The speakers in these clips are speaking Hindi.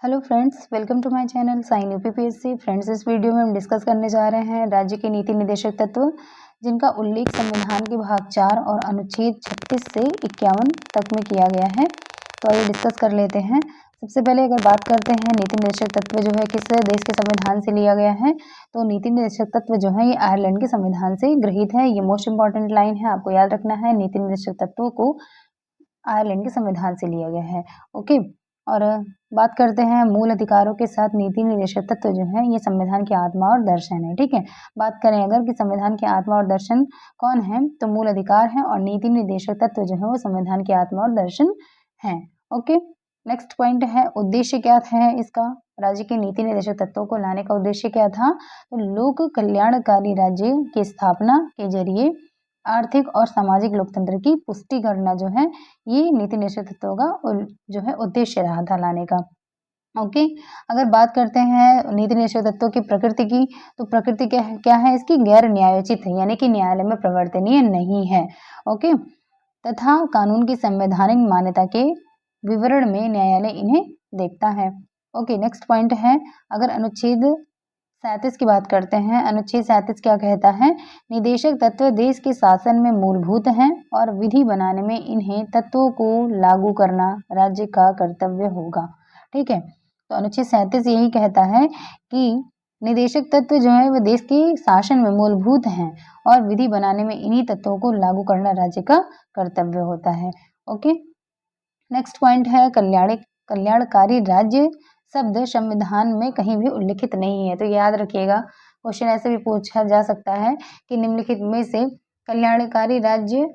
Hello friends, welcome to my channel sign UPPSC. Friends, इस वीडियो में हम डिस्कस करने जा रहे हैं राज्य के नीति निर्देशक तत्व जिनका उल्लेख संविधान के भाग 4 और अनुच्छेद 36 से 51 तक में किया गया है। तो आइए डिस्कस कर लेते हैं। सबसे पहले अगर बात करते हैं नीति निर्देशक तत्व जो है किस देश के संविधान से लिया गया है, तो नीति निर्देशक तत्व जो है ये आयरलैंड के संविधान से गृहीत है। ये मोस्ट इंपॉर्टेंट लाइन है, आपको याद रखना है। नीति निर्देशक तत्वों को आयरलैंड के संविधान से लिया गया है। ओके, और बात करते हैं मूल अधिकारों के साथ नीति निर्देशक तत्व जो है ये संविधान की आत्मा और दर्शन है। ठीक है, बात करें अगर कि संविधान की आत्मा और दर्शन कौन है, तो मूल अधिकार है और नीति निर्देशक तत्व जो है वो संविधान की आत्मा और दर्शन है। ओके, नेक्स्ट पॉइंट है उद्देश्य क्या है इसका। राज्य के नीति निर्देशक तत्वों को लाने का उद्देश्य क्या था, तो लोक कल्याणकारी राज्य की स्थापना के जरिए आर्थिक और सामाजिक लोकतंत्र की पुष्टि करना जो है ये नीति निर्देशक तत्वों का जो है उद्देश्य रहा था लाने का। ओके, अगर बात करते हैं नीति निर्देशक तत्वों की प्रकृति की, तो प्रकृति क्या है इसकी, गैर न्यायोचित है, यानी कि न्यायालय में प्रवर्तनीय नहीं है। ओके, तथा कानून की संवैधानिक मान्यता के विवरण में न्यायालय इन्हें देखता है। ओके, नेक्स्ट पॉइंट है अगर अनुच्छेद 37 की बात करते हैं। अनुच्छेद 37 क्या कहता है, निदेशक तत्व देश के शासन में मूलभूत हैं और विधि बनाने में इन्हें तत्वों को लागू करना राज्य का कर्तव्य होगा। ठीक है, तो अनुच्छेद 37 यही कहता है कि निदेशक तत्व जो है वह देश के शासन में मूलभूत हैं और विधि बनाने में इन्हीं तत्वों को लागू करना राज्य का कर्तव्य होता है। ओके, नेक्स्ट पॉइंट है कल्याणकारी राज्य शब्द संविधान में कहीं भी उल्लिखित नहीं है। तो याद रखिएगा, क्वेश्चन ऐसे भी पूछा जा सकता है कि निम्नलिखित में से कल्याणकारी राज्य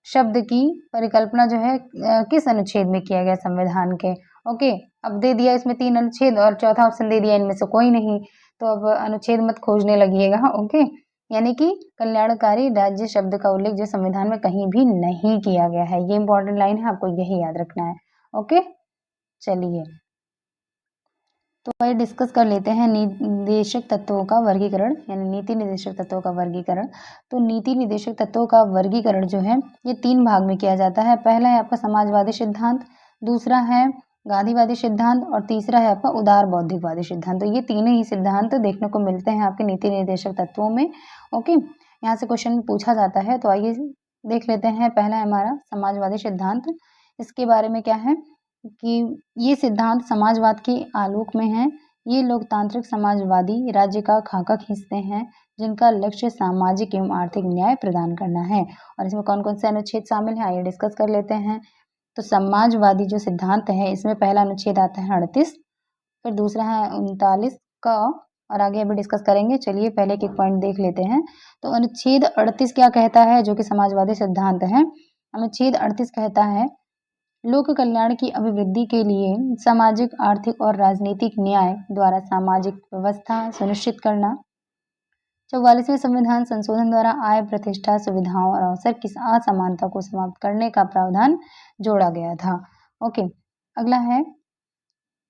शब्द की परिकल्पना जो है किस अनुच्छेद में किया गया संविधान के। ओके, अब दे दिया इसमें 3 अनुच्छेद और चौथा ऑप्शन दे दिया इनमें से कोई नहीं, तो अब अनुच्छेद मत खोजने लगिएगा। ओके, यानी कि कल्याणकारी राज्य शब्द का उल्लेख जो संविधान में कहीं भी नहीं किया गया है। ये इंपॉर्टेंट लाइन है, आपको यही याद रखना है। ओके, चलिए तो आइए डिस्कस कर लेते हैं निदेशक तत्वों का वर्गीकरण, यानी नीति निर्देशक तत्वों का वर्गीकरण। तो नीति निर्देशक तत्वों का वर्गीकरण जो है ये 3 भाग में किया जाता है। पहला है आपका समाजवादी सिद्धांत, दूसरा है गांधीवादी सिद्धांत और तीसरा है आपका उदार बौद्धिकवादी सिद्धांत। तो ये तीनों ही सिद्धांत देखने को मिलते हैं आपके नीति निर्देशक तत्वों में। ओके, यहाँ से क्वेश्चन पूछा जाता है, तो आइए देख लेते हैं। पहला है हमारा समाजवादी सिद्धांत। इसके बारे में क्या है कि ये सिद्धांत समाजवाद के आलोक में है। ये लोकतांत्रिक समाजवादी राज्य का खाका खींचते हैं जिनका लक्ष्य सामाजिक एवं आर्थिक न्याय प्रदान करना है। और इसमें कौन कौन से अनुच्छेद शामिल हैं, आइए डिस्कस कर लेते हैं। तो समाजवादी जो सिद्धांत है इसमें पहला अनुच्छेद आता है 38, फिर दूसरा है 39 का, और आगे अभी डिस्कस करेंगे। चलिए पहले एक एक पॉइंट देख लेते हैं। तो अनुच्छेद 38 क्या कहता है, जो कि समाजवादी सिद्धांत है। अनुच्छेद 38 कहता है लोक कल्याण की अभिवृद्धि के लिए सामाजिक, आर्थिक और राजनीतिक न्याय द्वारा सामाजिक व्यवस्था सुनिश्चित करना। 44वें संविधान संशोधन द्वारा आय, प्रतिष्ठा, सुविधाओं और अवसर की असमानता को समाप्त करने का प्रावधान जोड़ा गया था। ओके, अगला है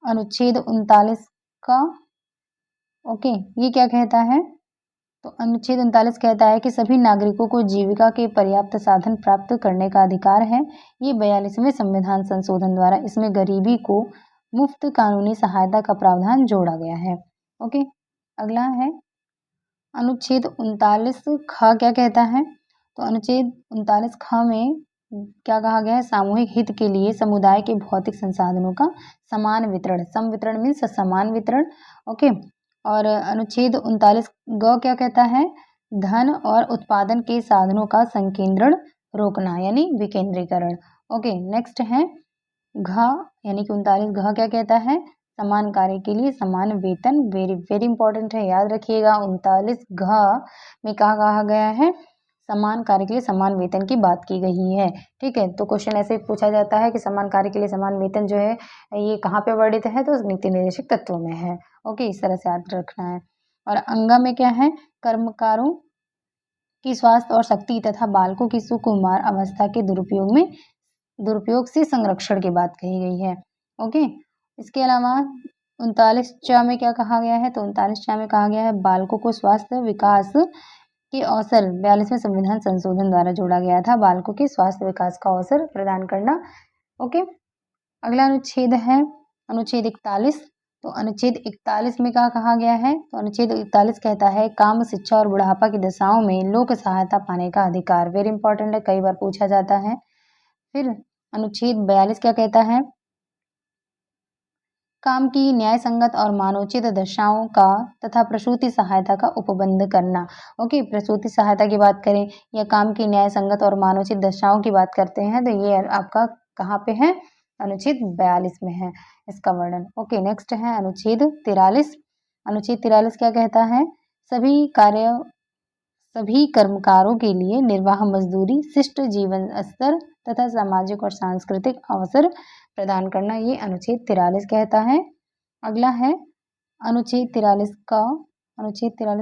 अनुच्छेद 39 का। ओके, ये क्या कहता है, तो अनुच्छेद 39 कहता है कि सभी नागरिकों को जीविका के पर्याप्त साधन प्राप्त करने का अधिकार है। ये 42वें संविधान संशोधन द्वारा इसमें गरीबी को मुफ्त कानूनी सहायता का प्रावधान जोड़ा गया है। ओके, अगला है अनुच्छेद 39 ख क्या कहता है, तो अनुच्छेद 39 ख में क्या कहा गया है, सामूहिक हित के लिए समुदाय के भौतिक संसाधनों का समान वितरण, सम वितरण मीन्स समान वितरण। ओके, और अनुच्छेद 39 ग क्या कहता है, धन और उत्पादन के साधनों का संकेंद्रण रोकना, यानी विकेंद्रीकरण। ओके, नेक्स्ट है घ, यानी कि 39 घ क्या कहता है, समान कार्य के लिए समान वेतन। वेरी वेरी इंपॉर्टेंट है, याद रखिएगा। 39 घ में क्या कहा गया है, समान कार्य के लिए समान वेतन की बात की गई है। ठीक है, तो क्वेश्चन ऐसे पूछा जाता है कि समान कार्य के लिए समान वेतन जो है ये कहाँ पे वर्णित है, तो नीति निर्देशक तत्वों में है। ओके, इस तरह से याद रखना है। और अंगा में क्या है, कर्मकारों की स्वास्थ्य और शक्ति तथा बालकों की सुकुमार अवस्था के दुरुपयोग से संरक्षण की बात कही गई है। ओके, इसके अलावा 39 च में क्या कहा गया है, तो 39 च में कहा गया है बालकों को स्वास्थ्य विकास के अवसर 42वें संविधान संशोधन द्वारा जोड़ा गया था, बालकों के स्वास्थ्य विकास का अवसर प्रदान करना। ओके, अगला अनुच्छेद है अनुच्छेद 41। तो अनुच्छेद 41 में क्या कहा गया है? तो अनुच्छेद 41 कहता है काम, शिक्षा और बुढ़ापा की दशाओं में लोक सहायता पाने का अधिकार। वेरी इंपॉर्टेंट है, कई बार पूछा जाता है। फिर अनुच्छेद 42 क्या कहता है? काम की न्याय संगत और मानवोचित दशाओं का तथा प्रसूति सहायता का उपबंध करना। ओके, प्रसूति सहायता की बात करें या काम की न्याय संगत और मानवोचित दशाओं की बात करते हैं तो ये आपका कहाँ पे है? अनुच्छेद 42 में है इसका वर्णन। ओके, नेक्स्ट है अनुच्छेद 43। अनुच्छेद 43 क्या कहता है? सभी कर्मकारों के लिए निर्वाह मजदूरी, शिष्ट जीवन स्तर तथा सामाजिक और सांस्कृतिक अवसर प्रदान करना, ये अनुच्छेद 43 कहता है। अगला है अनुच्छेद 43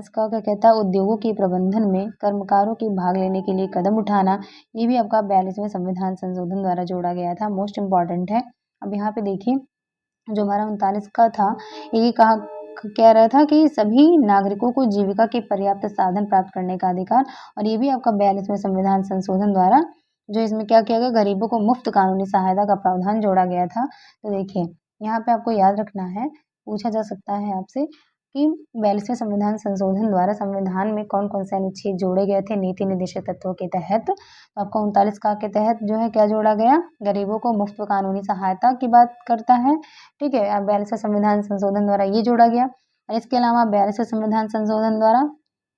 का क्या कहता है? उद्योगों के प्रबंधन में कर्मकारों के भाग लेने के लिए कदम उठाना। ये भी आपका 42वें संविधान संशोधन द्वारा जोड़ा गया था, मोस्ट इम्पॉर्टेंट है। अब यहाँ पे देखिए जो हमारा 39 का था, ये कह रहा था कि सभी नागरिकों को जीविका के पर्याप्त साधन प्राप्त करने का अधिकार, और ये भी आपका 42वें संविधान संशोधन द्वारा जो इसमें क्या किया गया, गरीबों को मुफ्त कानूनी सहायता का प्रावधान जोड़ा गया था। तो देखिए यहाँ पे आपको याद रखना है, पूछा जा सकता है आपसे कि 42वें संविधान संशोधन द्वारा संविधान में कौन कौन से अनुच्छेद जोड़े गए थे नीति निर्देशक तत्वों के तहत। तो आपको 39 का के तहत जो है क्या जोड़ा गया? गरीबों को मुफ्त कानूनी सहायता की बात करता है, ठीक है। 42वें संविधान संशोधन द्वारा ये जोड़ा गया। और इसके अलावा 42वें संविधान संशोधन द्वारा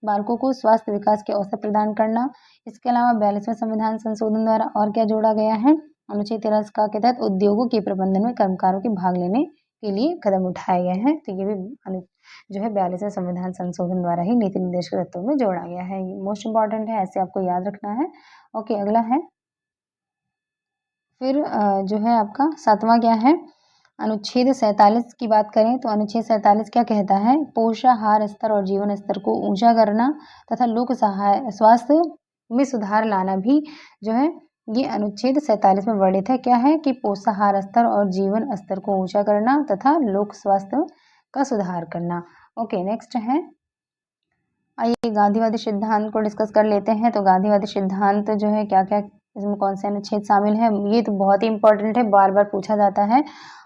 बालकों को स्वास्थ्य विकास के अवसर प्रदान करना। इसके अलावा 42वें संविधान संशोधन द्वारा और क्या जोड़ा गया है? अनुच्छेद 43 का के तहत उद्योगों के प्रबंधन में कर्मकारों के भाग लेने के लिए कदम उठाए गए हैं। तो ये भी जो है 42वें संविधान संशोधन द्वारा ही नीति निर्देशक तत्वों में जोड़ा गया है। मोस्ट इंपॉर्टेंट है, ऐसे आपको याद रखना है। ओके, अगला है फिर जो है आपका 7वां क्या है? अनुच्छेद 47 की बात करें तो अनुच्छेद 47 क्या कहता है? पोषाहार स्तर और जीवन स्तर को ऊंचा करना तथा लोक स्वास्थ्य में सुधार लाना भी जो है ये अनुच्छेद 47 में वर्णित है। क्या है? कि पोषाहार स्तर और जीवन स्तर को ऊंचा करना तथा लोक स्वास्थ्य का सुधार करना। ओके, नेक्स्ट है, आइए गांधीवादी सिद्धांत को डिस्कस कर लेते हैं। तो गांधीवादी सिद्धांत जो है क्या क्या इसमें कौन से अनुच्छेद शामिल है? ये तो बहुत ही इंपॉर्टेंट है, बार बार पूछा जाता है।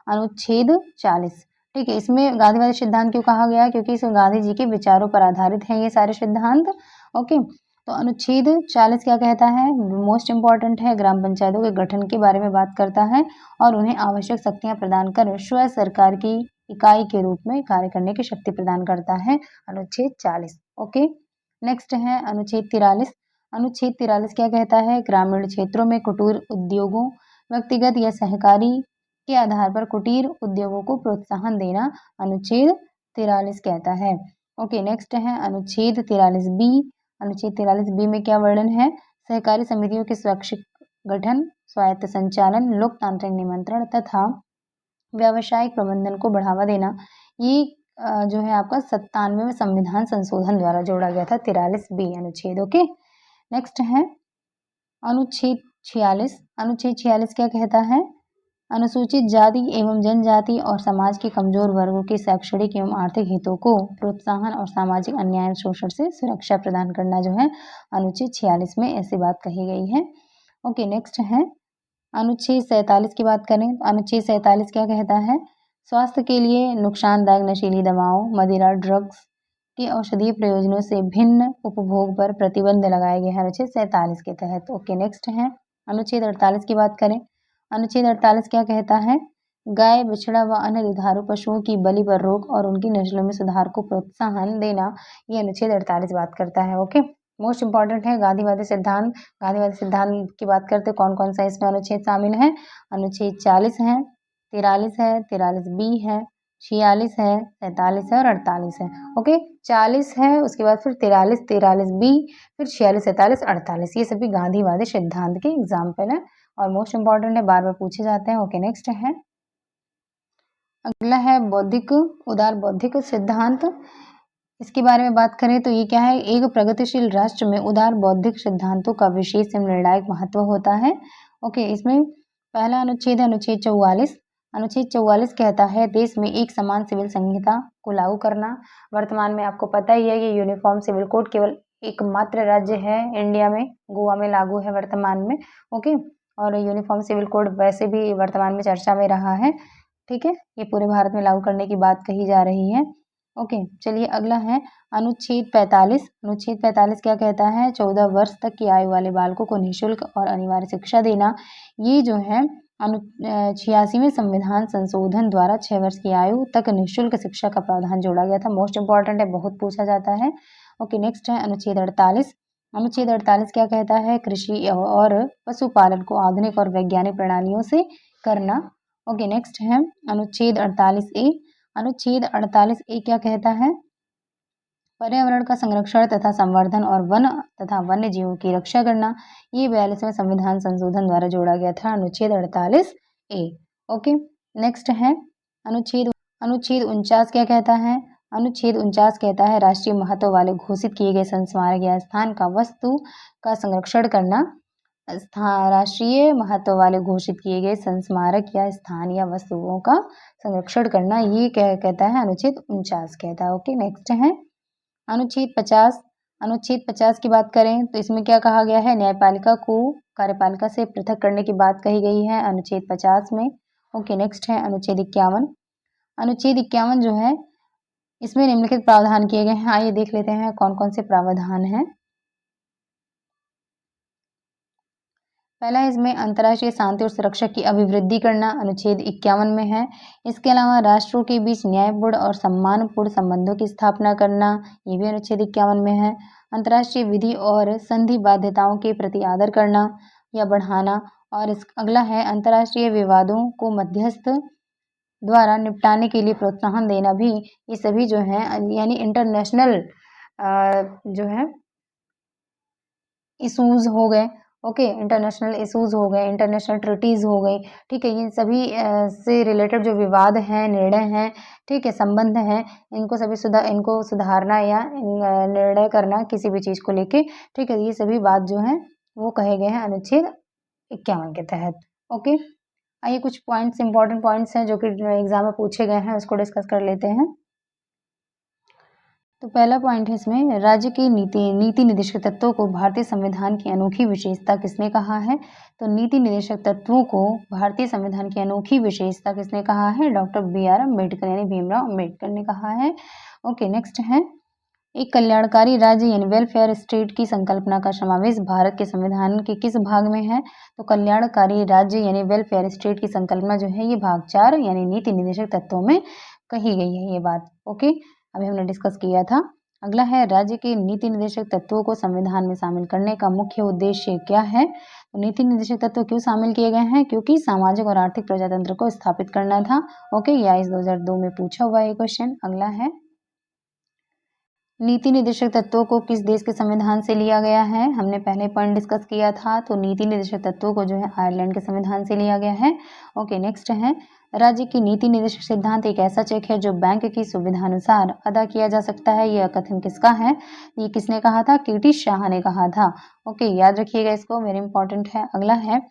अनुच्छेद 40, ठीक है। इसमें गांधीवादी सिद्धांत क्यों कहा गया? क्योंकि इसमें गांधी जी के विचारों पर आधारित है ये सारे सिद्धांत। ओके, तो अनुच्छेद 40 क्या कहता है? मोस्ट इंपॉर्टेंट है, ग्राम पंचायतों के गठन के बारे में बात करता है और उन्हें आवश्यक शक्तियां प्रदान कर स्व सरकार की इकाई के रूप में कार्य करने की शक्ति प्रदान करता है, अनुच्छेद 40। ओके, नेक्स्ट है अनुच्छेद 43। अनुच्छेद 43 क्या कहता है? ग्रामीण क्षेत्रों में कुटीर उद्योगों, व्यक्तिगत या सहकारी के आधार पर कुटीर उद्योगों को प्रोत्साहन देना, अनुच्छेद 43 कहता है। ओके, नेक्स्ट है अनुच्छेद 43 बी। अनुच्छेद 43 बी में क्या वर्णन है? सहकारी समितियों के स्वैच्छिक गठन, स्वायत्त संचालन, लोकतांत्रिक निमंत्रण तथा व्यावसायिक प्रबंधन को बढ़ावा देना। ये जो है आपका 97वें संविधान संशोधन द्वारा जोड़ा गया था, 43 बी अनुच्छेद। ओके, नेक्स्ट है अनुच्छेद 46। अनुच्छेद 46 क्या कहता है? अनुसूचित जाति एवं जनजाति और समाज के कमजोर वर्गों के शैक्षणिक एवं आर्थिक हितों को प्रोत्साहन और सामाजिक अन्याय शोषण से सुरक्षा प्रदान करना जो है अनुच्छेद 46 में ऐसी बात कही गई है। ओके, नेक्स्ट है अनुच्छेद 47 की बात करें तो अनुच्छेद 47 क्या कहता है? स्वास्थ्य के लिए नुकसानदायक नशीली दवाओं, मदिरा, ड्रग्स के औषधीय प्रयोजनों से भिन्न उपभोग पर प्रतिबंध लगाए गए हैं अनुच्छेद 47 के तहत। ओके, नेक्स्ट है अनुच्छेद 48 की बात करें। अनुच्छेद 48 क्या कहता है? गाय, बछड़ा व अन्य दुधारू पशुओं की बलि पर रोक और उनकी नस्लों में सुधार को प्रोत्साहन देना, ये अनुच्छेद 48 बात करता है। ओके, मोस्ट इंपॉर्टेंट है गांधीवादी सिद्धांत। गांधीवादी सिद्धांत की बात करते कौन कौन सा इसमें अनुच्छेद शामिल है? अनुच्छेद 40 है, 43 है, 43 बी है, 46 है, 47 है और 48 है। ओके, 40 है, उसके बाद फिर 43, 43 बी, फिर 46, 47, 48, ये सभी गांधीवादी सिद्धांत के एग्जाम्पल है और मोस्ट इंपॉर्टेंट है, बार बार पूछे जाते हैं। ओके, नेक्स्ट है अगला है बौद्धिक उदार बौद्धिक सिद्धांत। इसके बारे में बात करें तो ये क्या है? एक प्रगतिशील राष्ट्र में उदार बौद्धिक सिद्धांतों का विशेष निर्णायक महत्व होता है। ओके, इसमें पहला अनुच्छेद है अनुच्छेद 44। अनुच्छेद 44 कहता है देश में एक समान सिविल संहिता को लागू करना। वर्तमान में आपको पता ही है कि यूनिफॉर्म सिविल कोड केवल एकमात्र राज्य है इंडिया में, गोवा में लागू है वर्तमान में। ओके, और यूनिफॉर्म सिविल कोड वैसे भी वर्तमान में चर्चा में रहा है। ठीक है, ये पूरे भारत में लागू करने की बात कही जा रही है। ओके, चलिए अगला है अनुच्छेद 45। अनुच्छेद 45 क्या कहता है? 14 वर्ष तक की आयु वाले बालकों को निःशुल्क और अनिवार्य शिक्षा देना। ये जो है 86वें संविधान संशोधन द्वारा 6 वर्ष की आयु तक निःशुल्क शिक्षा का प्रावधान जोड़ा गया था। मोस्ट इंपॉर्टेंट है, बहुत पूछा जाता है। ओके, नेक्स्ट है अनुच्छेद 48। अनुच्छेद 48 क्या कहता है? कृषि और पशुपालन को आधुनिक और वैज्ञानिक प्रणालियों से करना। ओके, नेक्स्ट है अनुच्छेद 48A। अनुच्छेद 48A क्या कहता है? पर्यावरण का संरक्षण तथा संवर्धन और वन तथा वन्य जीवों की रक्षा करना। ये 42वें संविधान संशोधन द्वारा जोड़ा गया था, अनुच्छेद 48A। ओके, नेक्स्ट है अनुच्छेद अनुच्छेद 49 क्या कहता है? अनुच्छेद 49 कहता है राष्ट्रीय महत्व वाले घोषित किए गए संस्मारक या स्थान का वस्तु का संरक्षण करना। राष्ट्रीय महत्व वाले घोषित किए गए संस्मारक या स्थान या वस्तुओं का संरक्षण करना, ये क्या कहता है? अनुच्छेद 49 कहता है। ओके, नेक्स्ट है अनुच्छेद 50। अनुच्छेद 50 की बात करें तो इसमें क्या कहा गया है? न्यायपालिका को कार्यपालिका से पृथक करने की बात कही गई है अनुच्छेद 50 में। ओके, नेक्स्ट है अनुच्छेद 51। अनुच्छेद 51 जो है इसमें निम्नलिखित प्रावधान किए गए हैं। आइए देख लेते हैं कौन कौन से प्रावधान हैं। पहला है इसमें अंतर्राष्ट्रीय शांति और सुरक्षा की अभिवृद्धि करना, अनुच्छेद 51 में है। इसके अलावा राष्ट्रों के बीच न्यायपूर्ण और सम्मानपूर्ण संबंधों की स्थापना करना, ये भी अनुच्छेद 51 में है। अंतर्राष्ट्रीय विधि और संधि बाध्यताओं के प्रति आदर करना या बढ़ाना। और इस अगला है अंतर्राष्ट्रीय विवादों को मध्यस्थ द्वारा निपटाने के लिए प्रोत्साहन देना भी। ये सभी जो है यानी इंटरनेशनल जो है इशूज हो गए। ओके, इंटरनेशनल इशूज हो गए, इंटरनेशनल ट्रीटीज हो गई। ठीक है, ये सभी से रिलेटेड जो विवाद हैं, निर्णय हैं, ठीक है, संबंध हैं, इनको सुधारना या निर्णय करना किसी भी चीज को लेके। ठीक है, ये सभी बात जो है वो कहे गए हैं अनुच्छेद 51 के तहत। ओके, आइए कुछ पॉइंट्स, इंपॉर्टेंट पॉइंट्स हैं जो कि एग्जाम में पूछे गए हैं, उसको डिस्कस कर लेते हैं। तो पहला पॉइंट है इसमें, राज्य की नीति निदेशक तत्वों को भारतीय संविधान की अनोखी विशेषता किसने कहा है? तो नीति निदेशक तत्वों को भारतीय संविधान की अनोखी विशेषता किसने कहा है? डॉक्टर BR अम्बेडकर यानी भीमराव अम्बेडकर ने कहा है। ओके, नेक्स्ट है एक कल्याणकारी राज्य यानी वेलफेयर स्टेट की संकल्पना का समावेश भारत के संविधान के किस भाग में है? तो कल्याणकारी राज्य यानी वेलफेयर स्टेट की संकल्पना जो है ये भाग 4 यानी नीति निदेशक तत्वों में कही गई है ये बात। ओके, अभी हमने डिस्कस किया था। अगला है राज्य के नीति निदेशक तत्वों को संविधान में शामिल करने का मुख्य उद्देश्य क्या है? तो नीति निदेशक तत्व क्यों शामिल किए गए हैं? क्योंकि सामाजिक और आर्थिक प्रजातंत्र को स्थापित करना था। ओके, या इस 2002 में पूछा हुआ है क्वेश्चन। अगला है नीति निदेशक तत्वों को किस देश के संविधान से लिया गया है? हमने पहले पॉइंट डिस्कस किया था, तो नीति निदेशक तत्वों को जो है आयरलैंड के संविधान से लिया गया है। ओके, नेक्स्ट है राज्य की नीति निदेशक सिद्धांत एक ऐसा चेक है जो बैंक की सुविधानुसार अदा किया जा सकता है। यह कथन किसका है? ये किसने कहा था? KT शाह ने कहा था। ओके, याद रखिएगा इसको, वेरी इंपॉर्टेंट है। अगला है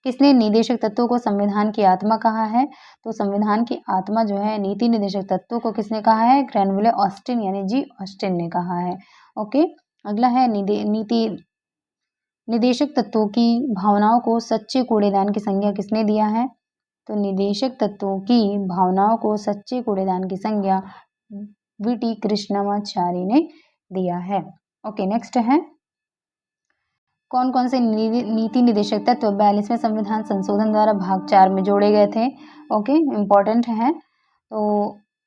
किसने निदेशक तत्वों को संविधान की आत्मा कहा है? तो संविधान की आत्मा जो है नीति निदेशक तत्वों को किसने कहा है? ग्रैनविले ऑस्टिन यानी G. ऑस्टिन ने कहा है। ओके, अगला है नीति निदेशक तत्वों की भावनाओं को सच्चे कूड़ेदान की संज्ञा किसने दिया है? तो निदेशक तत्वों की भावनाओं को सच्चे कूड़ेदान की संज्ञा VT कृष्णमाचारी ने दिया है। ओके, नेक्स्ट है कौन कौन से नीति निदेशक तत्व 42वें संविधान संशोधन द्वारा भाग 4 में जोड़े गए थे? ओके, इम्पोर्टेंट है। तो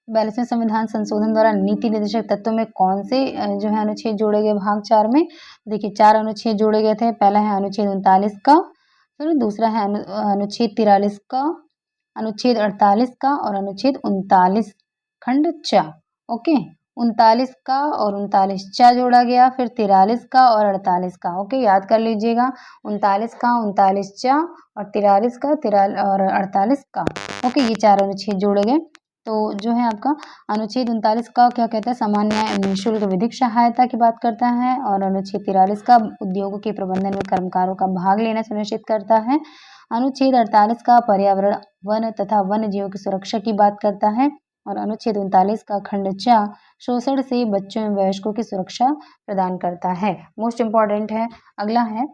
42वें संविधान संशोधन द्वारा नीति निदेशक तत्व में कौन से जो है अनुच्छेद जोड़े गए भाग 4 में? देखिए 4 अनुच्छेद जोड़े गए थे। पहला है अनुच्छेद 39 का, फिर दूसरा है अनुच्छेद 43 का, अनुच्छेद 48 का और अनुच्छेद 39 खंड 4। ओके, 39 का और 39 चा जोड़ा गया, फिर 43 का और 48 का। ओके, याद कर लीजिएगा, 39 का, 39 चा और 43 का और 48 का। ओके, ये 4 अनुच्छेद जोड़े गए। तो जो है आपका अनुच्छेद 39 का क्या कहता है? सामान्य न्याय निःशुल्क विधिक सहायता की बात करता है। और अनुच्छेद 43 का उद्योगों के प्रबंधन में कर्मकारों का भाग लेना सुनिश्चित करता है। अनुच्छेद 48 का पर्यावरण, वन तथा वन्य जीवों की सुरक्षा की बात करता है। और अनुच्छेद 39 का खंड 4 शोषण से बच्चों एवं वयस्कों की सुरक्षा प्रदान करता है। मोस्ट इंपॉर्टेंट है। अगला है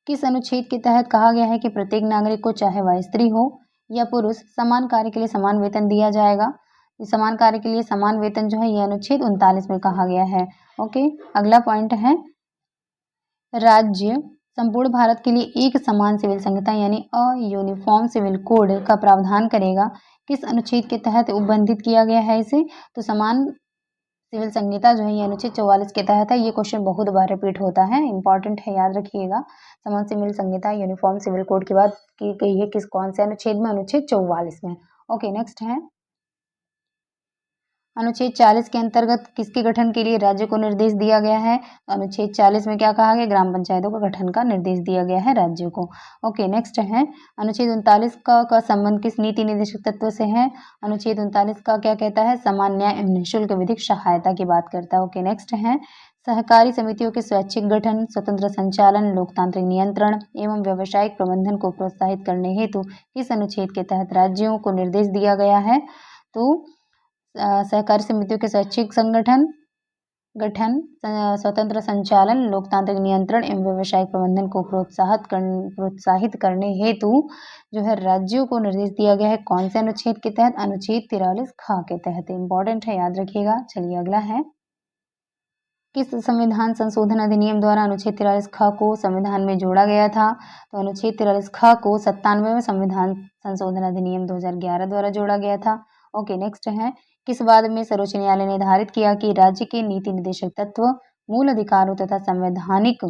किस अनुच्छेद के तहत कहा गया है कि प्रत्येक नागरिक को चाहे वह स्त्री हो या पुरुष समान कार्य के लिए समान वेतन दिया जाएगा। समान कार्य के लिए समान वेतन जो है ये अनुच्छेद 39 में कहा गया है। ओके, अगला पॉइंट है राज्य संपूर्ण भारत के लिए एक समान सिविल संहिता यानी अ यूनिफॉर्म सिविल कोड का प्रावधान करेगा। किस अनुच्छेद के तहत उल्लंघित किया गया है इसे? तो समान सिविल संहिता जो है ये अनुच्छेद 44 के तहत है। ये क्वेश्चन बहुत बार रिपीट होता है, इंपॉर्टेंट है, याद रखिएगा। समान सिविल संहिता यूनिफॉर्म सिविल कोड की बात की गई है किस कौन से अनुच्छेद में? अनुच्छेद 44 में। ओके, नेक्स्ट है अनुच्छेद 40 के अंतर्गत किसके गठन के लिए राज्य को निर्देश दिया गया है? अनुच्छेद 40 में क्या कहा गया? ग्राम पंचायतों का गठन का निर्देश दिया गया है राज्य को। ओके, नेक्स्ट है अनुच्छेद 39 का संबंध किस नीति निदेशक तत्व से है? अनुच्छेद 39 का क्या कहता है? समान न्याय एवं निःशुल्क विधिक सहायता की बात करता है। ओके, नेक्स्ट है सहकारी समितियों के स्वैच्छिक गठन, स्वतंत्र संचालन, लोकतांत्रिक नियंत्रण एवं व्यावसायिक प्रबंधन को प्रोत्साहित करने हेतु किस अनुच्छेद के तहत राज्यों को निर्देश दिया गया है? तो सहकारी समितियों के स्वैच्छिक संगठन गठन, स्वतंत्र संचालन, लोकतांत्रिक नियंत्रण एवं व्यावसायिक प्रबंधन को प्रोत्साहित करने हेतु जो है राज्यों को निर्देश दिया गया है। कौन से अनुच्छेद के तहत? अनुच्छेद 43 ख के तहत। इंपॉर्टेंट है, याद रखिएगा। चलिए अगला है किस संविधान संशोधन अधिनियम द्वारा अनुच्छेद 43 ख को संविधान में जोड़ा गया था? तो अनुच्छेद 43 ख को 97वें संविधान संशोधन अधिनियम 2011 द्वारा जोड़ा गया था। ओके, नेक्स्ट है किस वाद में सर्वोच्च न्यायालय ने निर्धारित किया कि राज्य के नीति निर्देशक तत्व मूल अधिकारों तथा संवैधानिक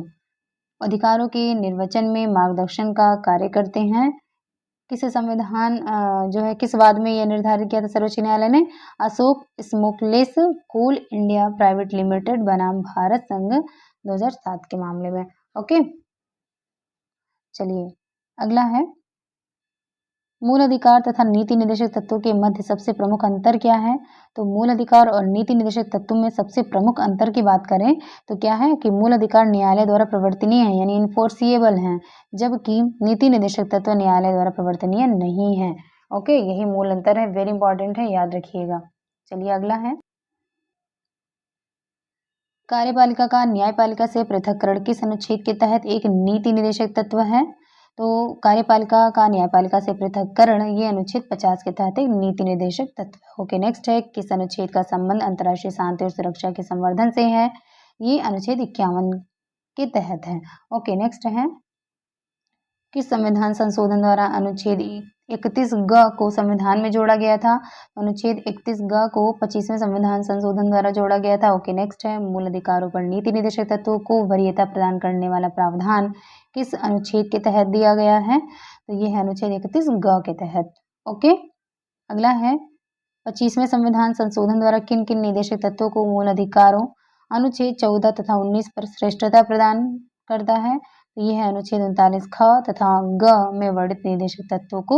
अधिकारों के निर्वचन में मार्गदर्शन का कार्य करते हैं? किस संविधान जो है किस वाद में यह निर्धारित किया था सर्वोच्च न्यायालय ने? अशोक स्मोकलेस कोल इंडिया प्राइवेट लिमिटेड बनाम भारत संघ 2007 के मामले में। ओके, चलिए अगला है मूल अधिकार तथा नीति निदेशक तत्वों के मध्य सबसे प्रमुख अंतर क्या है? तो मूल अधिकार और नीति निदेशक तत्वों में सबसे प्रमुख अंतर की बात करें तो क्या है कि मूल अधिकार न्यायालय द्वारा प्रवर्तनीय है यानी इन्फोर्सिएबल हैं, जबकि नीति निदेशक तत्व न्यायालय द्वारा प्रवर्तनीय नहीं है। ओके, यही मूल अंतर है, वेरी इंपॉर्टेंट है, याद रखिएगा। चलिए अगला है कार्यपालिका का न्यायपालिका से पृथक्करण किस अनुच्छेद के तहत एक नीति निदेशक तत्व है? तो कार्यपालिका का न्यायपालिका से पृथक्करण ये अनुच्छेद 50 के तहत एक नीति निर्देशक तत्व है। ओके, नेक्स्ट है किस अनुच्छेद का संबंध अंतर्राष्ट्रीय शांति और सुरक्षा के संवर्धन से है? ये अनुच्छेद 51 के तहत है। ओके, नेक्स्ट है किस संविधान संशोधन द्वारा अनुच्छेद 31 ग को संविधान में जोड़ा गया था? अनुच्छेद 31 ग को 25वें संविधान संशोधन द्वारा जोड़ा गया था। ओके, नेक्स्ट है मूल अधिकारों पर नीति निदेशक तत्वों को वरीयता प्रदान करने वाला प्रावधान किस अनुच्छेद के तहत दिया गया है? तो ये है अनुच्छेद 31 ग के तहत। ओके, अगला है 25वें संविधान संशोधन द्वारा किन किन निदेशक तत्वों को मूल अधिकारों अनुच्छेद 14 तथा 19 पर श्रेष्ठता प्रदान करता है? तो ये है अनुच्छेद 39 ख तथा ग में वर्णित निदेशक तत्वों को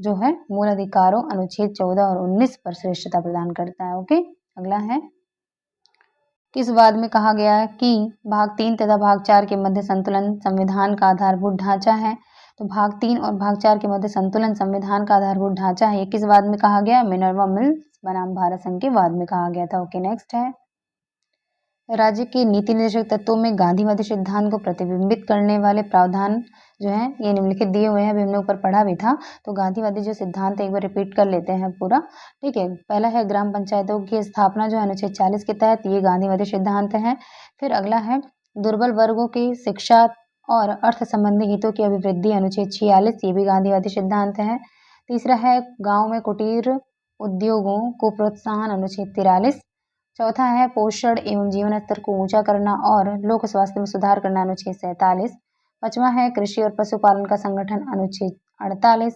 जो है मूल अधिकारों अनुच्छेद 14 और 19 पर श्रेष्ठता प्रदान करता है। ओके, अगला है किस वाद में कहा गया है कि भाग 3 तथा भाग 4 के मध्य संतुलन संविधान का आधारभूत ढांचा है? तो भाग 3 और भाग 4 के मध्य संतुलन संविधान का आधारभूत ढांचा है, ये किस वाद में कहा गया? मिनर्वा मिल्स बनाम भारत संघ के वाद में कहा गया था। ओके, नेक्स्ट है राज्य के नीति निर्देशक तत्वों में गांधीवादी सिद्धांत को प्रतिबिंबित करने वाले प्रावधान जो है ये निम्नलिखित दिए हुए हैं। अभी हमने ऊपर पढ़ा भी था, तो गांधीवादी जो सिद्धांत है एक बार रिपीट कर लेते हैं पूरा। ठीक है, पहला है ग्राम पंचायतों की स्थापना जो है अनुच्छेद 40 के तहत, ये गांधीवादी सिद्धांत है। फिर अगला है दुर्बल वर्गों की शिक्षा और अर्थ संबंधी हितों की अभिवृद्धि अनुच्छेद 46, ये भी गांधीवादी सिद्धांत है। तीसरा है गाँव में कुटीर उद्योगों को प्रोत्साहन अनुच्छेद 43। चौथा है पोषण एवं जीवन स्तर को ऊंचा करना और लोक स्वास्थ्य में सुधार करना अनुच्छेद 47। पांचवा है कृषि और पशुपालन का संगठन अनुच्छेद 48।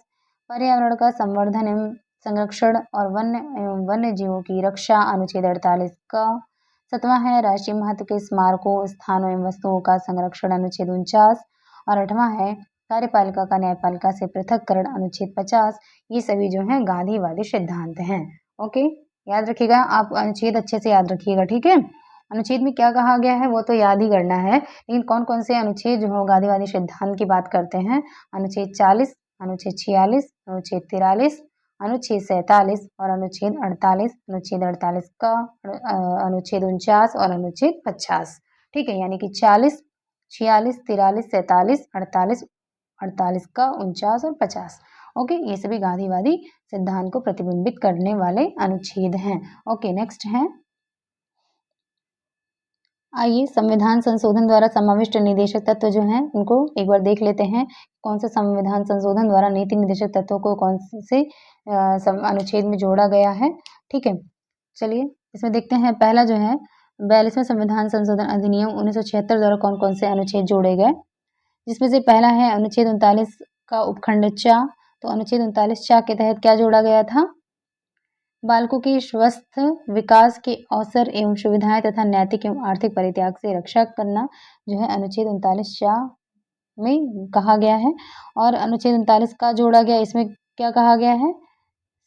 पर्यावरण का संवर्धन एवं संरक्षण और वन्य एवं वन्य जीवों की रक्षा अनुच्छेद 48 का। सातवां है राष्ट्रीय महत्व के स्मारकों स्थानों एवं वस्तुओं का संरक्षण अनुच्छेद 49। और आठवां है कार्यपालिका का न्यायपालिका से पृथक्करण अनुच्छेद 50। ये सभी जो है गांधीवादी सिद्धांत हैं। ओके, याद रखिएगा, आप अनुच्छेद अच्छे से याद रखिएगा। ठीक है, अनुच्छेद में क्या कहा गया है वो तो याद ही करना है, लेकिन कौन कौन से अनुच्छेद जो है गांधीवादी सिद्धांत की बात करते हैं? अनुच्छेद 40, अनुच्छेद 46, अनुच्छेद 43, अनुच्छेद 47 और अनुच्छेद 48। अनुच्छेद 48 का अनुच्छेद 49 और अनुच्छेद 50। ठीक है, यानी कि 40, 46, 43, 47, 48, 48 का 49 और 50। ओके, ये सभी गांधीवादी सिद्धांत को प्रतिबिंबित करने वाले अनुच्छेद हैं। ओके, नेक्स्ट है, आइए संविधान संशोधन द्वारा समाविष्ट निदेशक तत्व जो हैं उनको एक बार देख लेते हैं। कौन से संविधान संशोधन द्वारा नीति निदेशक तत्वों को कौन से अनुच्छेद में जोड़ा गया है। ठीक है, चलिए इसमें देखते हैं। पहला जो है 42वें संविधान संशोधन अधिनियम 1976 द्वारा कौन कौन से अनुच्छेद जोड़े गए, जिसमें से पहला है अनुच्छेद 39 का उपखंड 4। तो अनुच्छेद 39(4) के तहत क्या जोड़ा गया था, बालकों के स्वस्थ विकास के अवसर एवं सुविधाएं तथा नैतिक एवं आर्थिक परित्याग से रक्षा करना जो है अनुच्छेद 39(4) में कहा गया है। और अनुच्छेद 39 का जोड़ा गया, इसमें क्या कहा गया है,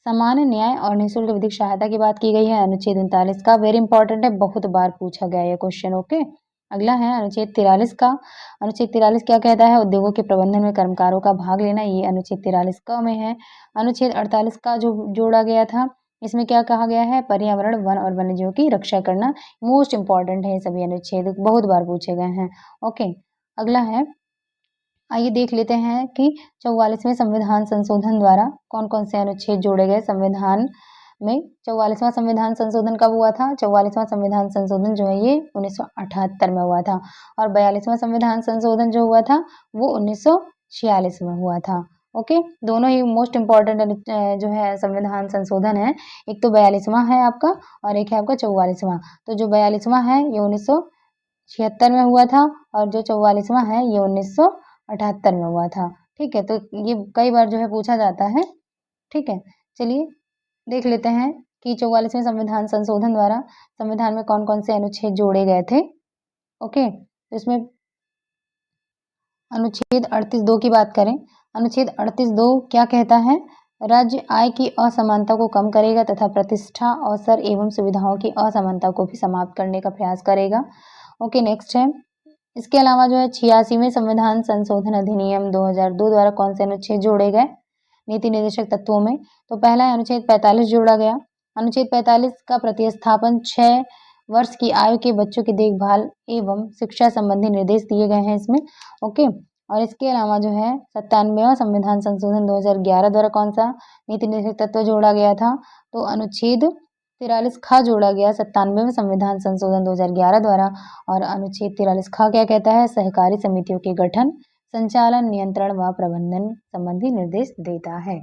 समान न्याय और निःशुल्क विधिक सहायता की बात की गई है अनुच्छेद 39 का। वेरी इंपॉर्टेंट है, बहुत बार पूछा गया ये क्वेश्चन। ओके, अगला है अनुच्छेद 43 का। अनुच्छेद 43 क्या कहता है, उद्योगों के प्रबंधन में कर्मकारों का भाग लेना, ये अनुच्छेद 43 क में है। अनुच्छेद 48 का जो जोड़ा गया था, इसमें क्या कहा गया है, पर्यावरण, वन और वन्यजीवों की रक्षा करना। मोस्ट इंपॉर्टेंट है, सभी अनुच्छेद बहुत बार पूछे गए हैं। ओके, अगला है, आइए देख लेते हैं कि 44वें संविधान संशोधन द्वारा कौन कौन से अनुच्छेद जोड़े गए संविधान में। 44वां संविधान संशोधन कब हुआ था, 44वां संविधान संशोधन जो है ये 1978 में हुआ था। और 42वां संविधान संशोधन जो हुआ था वो 1946 में हुआ था। ओके, दोनों ही मोस्ट इम्पॉर्टेंट जो है संविधान संशोधन है। एक तो 42वां है आपका और एक है आपका 44वां। तो जो 42वां है ये 1976 में हुआ था और जो 44वां है ये 1978 में हुआ था। ठीक है, तो ये कई बार जो है पूछा जाता है। ठीक है, चलिए देख लेते हैं कि 44वें संविधान संशोधन द्वारा संविधान में कौन कौन से अनुच्छेद जोड़े गए थे। ओके, तो इसमें अनुच्छेद 38(2) की बात करें, अनुच्छेद 38(2) क्या कहता है, राज्य आय की असमानता को कम करेगा तथा प्रतिष्ठा, अवसर एवं सुविधाओं की असमानता को भी समाप्त करने का प्रयास करेगा। ओके, नेक्स्ट है, इसके अलावा जो है 86वें संविधान संशोधन अधिनियम 2002 द्वारा कौन से अनुच्छेद जोड़े गए नीति निर्देशक तत्वों में। तो पहला है अनुच्छेद 45 जोड़ा गया। अनुच्छेद 45 का प्रतिस्थापन 6 वर्ष की आयु के बच्चों की देखभाल एवं शिक्षा संबंधी निर्देश दिए गए हैं इसमें। ओके, और इसके अलावा जो है 97वां संविधान संशोधन 2011 द्वारा कौन सा नीति निर्देशक तत्व जोड़ा गया था, तो अनुच्छेद 43 ख जोड़ा गया 97वें संविधान संशोधन 2011 द्वारा। और अनुच्छेद 43 ख क्या कहता है, सहकारी समितियों के गठन, संचालन, नियंत्रण व प्रबंधन संबंधी निर्देश देता है।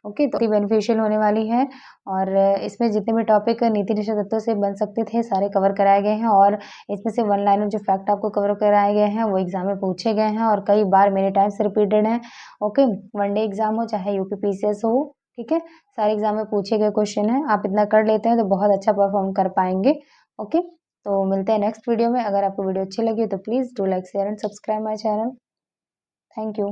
ओके, तो बेनिफिशियल होने वाली है। और इसमें जितने भी टॉपिक नीति निदेशक तत्वों से बन सकते थे सारे कवर कराए गए हैं। और इसमें से वन लाइनर जो फैक्ट आपको कवर कराए गए हैं वो एग्जाम में पूछे गए हैं और कई बार मेरे टाइम से रिपीटेड हैं। ओके, वनडे एग्जाम हो चाहे यूपीपीसीएस हो, ठीक है, सारे एग्जाम में पूछे गए क्वेश्चन है। आप इतना कर लेते हैं तो बहुत अच्छा परफॉर्म कर पाएंगे। ओके, तो मिलते हैं नेक्स्ट वीडियो में। अगर आपको वीडियो अच्छी लगी तो please do like share and subscribe my channel. Thank you.